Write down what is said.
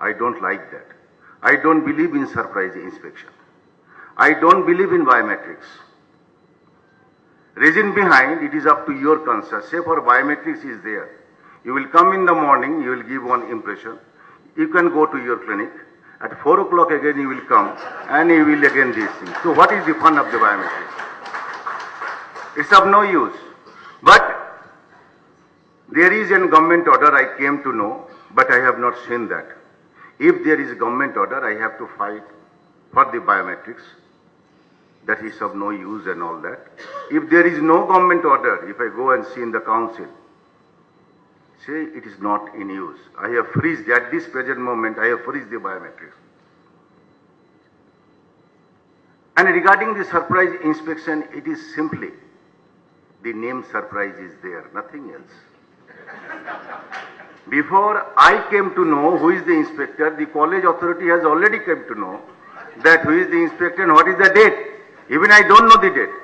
I don't like that. I don't believe in surprise inspection. I don't believe in biometrics. Reason behind, it is up to your conscience. Say for biometrics is there. You will come in the morning, you will give one impression. You can go to your clinic. At 4 o'clock again you will come and you will again this thing. So what is the fun of the biometrics? It's of no use. But there is a government order I came to know, but I have not seen that. If there is a government order, I have to fight for the biometrics. That is of no use and all that. If there is no government order, if I go and see in the council, say it is not in use. I have freezed, at this present moment, I have freezed the biometrics. And regarding the surprise inspection, it is simply, the name surprise is there, nothing else. Before I came to know who is the inspector, the college authority has already come to know that who is the inspector and what is the date. Even I don't know the date.